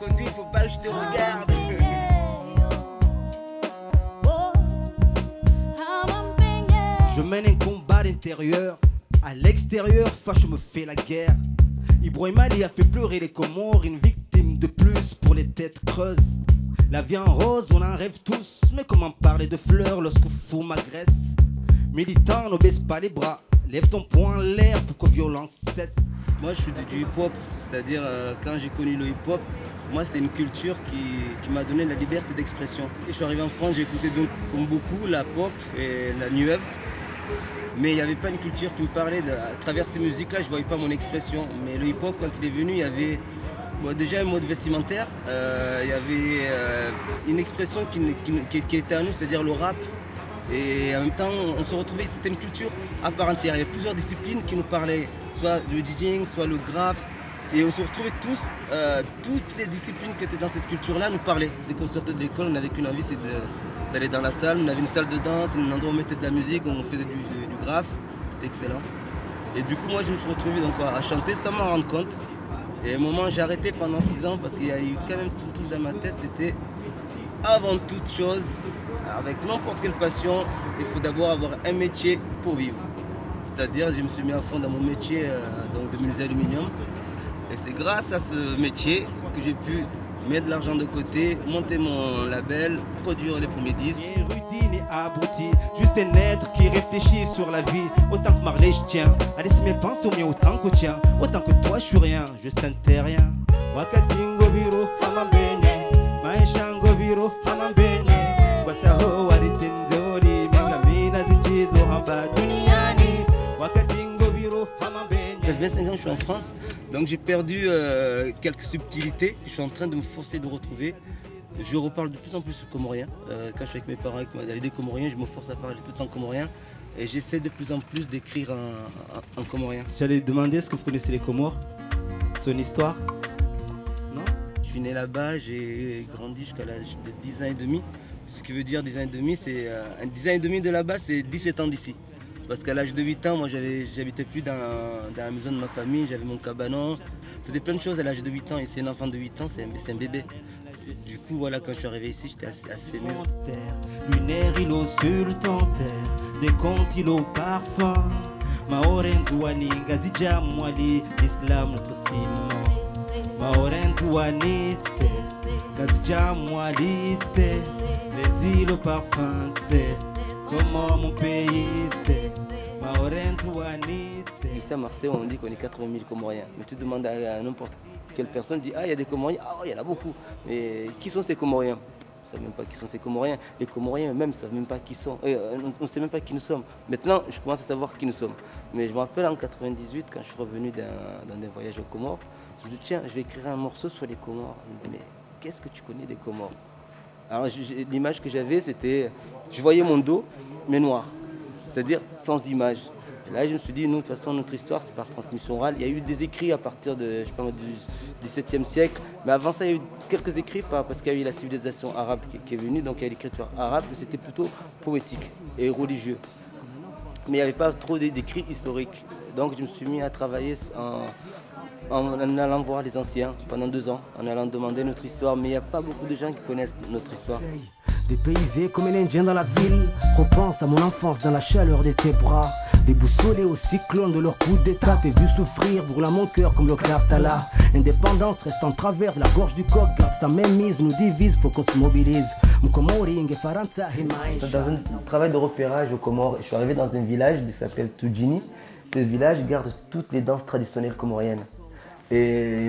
conduis, faut pas que je te regarde. Je mène un combat intérieur. À l'extérieur, Facho me fait la guerre. Ibrahim Ali a fait pleurer les Comores, une victime de plus pour les têtes creuses. La vie en rose, on en rêve tous, mais comment parler de fleurs lorsqu'on fout m'agresse? Militant, ne baisse pas les bras, lève ton poing en l'air pour que violence cesse. Moi je suis du hip-hop, c'est-à-dire quand j'ai connu le hip-hop, moi c'était une culture qui m'a donné la liberté d'expression. Et je suis arrivé en France, j'ai écouté donc comme beaucoup la pop et la new wave. Mais il n'y avait pas une culture qui me parlait. À travers ces musiques-là, je ne voyais pas mon expression. Mais le hip-hop, quand il est venu, il y avait déjà un mode vestimentaire. Il y avait une expression qui était à nous, c'est-à-dire le rap. Et en même temps, on se retrouvait, c'était une culture à part entière. Il y a plusieurs disciplines qui nous parlaient, soit le DJing, soit le graphe. Et on se retrouvait tous, toutes les disciplines qui étaient dans cette culture-là nous parlaient. Dès qu'on sortait de l'école, on n'avait qu'une envie, c'est d'aller dans la salle. On avait une salle de danse, un endroit où on mettait de la musique, où on faisait du graphe. C'était excellent. Et du coup, moi, je me suis retrouvé donc, à chanter sans m'en rendre compte. Et à un moment, j'ai arrêté pendant 6 ans parce qu'il y a eu quand même tout dans ma tête. C'était avant toute chose, avec n'importe quelle passion, il faut d'abord avoir un métier pour vivre. C'est-à-dire, je me suis mis à fond dans mon métier donc de menuisier aluminium. Et c'est grâce à ce métier que j'ai pu mettre de l'argent de côté, monter mon label, produire les premiers disques. Érudit et abruti, juste un être qui réfléchit sur la vie. Autant que Marley je tiens, allez si mes pensées au mien autant que tien. Autant que toi je suis rien, juste un terrien. Wakatingo biro hamambenye, maishango biro hamambenye. Wataho waritinzori, mengamina zijizo hamba duniani. Wakatingo biro hamambenye. Ça fait 5 ans que je suis en France, donc j'ai perdu quelques subtilités. Je suis en train de me forcer de retrouver. Je reparle de plus en plus comorien. Quand je suis avec mes parents, avec des comoriens, je me force à parler tout le temps comorien. Et j'essaie de plus en plus d'écrire en comorien. J'allais demander est-ce que vous connaissez les Comores, son histoire? Non? Je suis né là-bas, j'ai grandi jusqu'à l'âge de 10 ans et demi. Ce qui veut dire 10 ans et demi, c'est 10 ans et demi de là-bas, c'est 17 ans d'ici. Parce qu'à l'âge de 8 ans, moi j'habitais plus dans la maison de ma famille, j'avais mon cabanon. Je faisais plein de choses à l'âge de 8 ans et c'est un enfant de 8 ans, c'est un bébé. Du coup, voilà, quand je suis arrivé ici, j'étais assez mûr. Lunaire, il au sultantaire, des contes, il au parfum. Maorenzuani, Gazija Mwali, l'islam notre ciment. Maorenzuani, c'est Gazija Mwali, c'est les îles au parfum, c'est comment mon pays, c'est Maorenzuani, c'est. Ici à Marseille, on dit qu'on est 80 000 Comoriens. Mais tu demandes à n'importe quelle personne, dit ah, il y a des Comoriens, ah, il y en a beaucoup. Mais qui sont ces Comoriens? On ne sait même pas qui sont ces Comoriens. Les Comoriens eux-mêmes ne savent même pas qui sont. On ne sait même pas qui nous sommes. Maintenant, je commence à savoir qui nous sommes. Mais je me rappelle en 98, quand je suis revenu d'un voyage aux Comores, je me suis dit tiens, je vais écrire un morceau sur les Comores. Je me dis mais qu'est-ce que tu connais des Comores? Alors l'image que j'avais, c'était, je voyais mon dos, mais noir. C'est-à-dire sans image. Là, je me suis dit, nous, de toute façon, notre histoire, c'est par transmission orale. Il y a eu des écrits à partir de, je sais pas, du XVIIe siècle. Mais avant ça, il y a eu quelques écrits, parce qu'il y a eu la civilisation arabe qui est venue. Donc, il y a l'écriture arabe, mais c'était plutôt poétique et religieux. Mais il n'y avait pas trop d'écrits historiques. Donc, je me suis mis à travailler en allant voir les anciens pendant 2 ans, en allant demander notre histoire. Mais il n'y a pas beaucoup de gens qui connaissent notre histoire. Dépaysé comme un indien dans la ville, repense à mon enfance dans la chaleur de tes bras. Déboussolé au cyclone de leur coup d'état, t'es vu souffrir, brûle à mon cœur comme le Kartala. L'indépendance reste en travers de la gorge du coq, garde sa même mise, nous divise, faut qu'on se mobilise. Dans un travail de repérage aux Comores, je suis arrivé dans un village qui s'appelle Tudjini. Ce village garde toutes les danses traditionnelles comoriennes. Et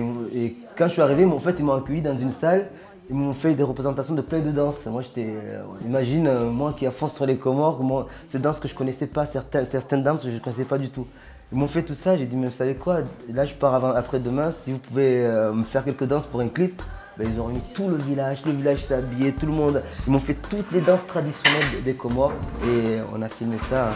quand je suis arrivé, en fait, ils m'ont accueilli dans une salle. Ils m'ont fait des représentations de plein de danses. Moi, imagine, moi qui ai à fond sur les Comores, ces danses que je ne connaissais pas, certaines danses que je ne connaissais pas du tout. Ils m'ont fait tout ça, j'ai dit, mais vous savez quoi, là je pars après-demain, si vous pouvez me faire quelques danses pour un clip. Ben, ils ont réuni tout le village s'est habillé, tout le monde. Ils m'ont fait toutes les danses traditionnelles des Comores et on a filmé ça.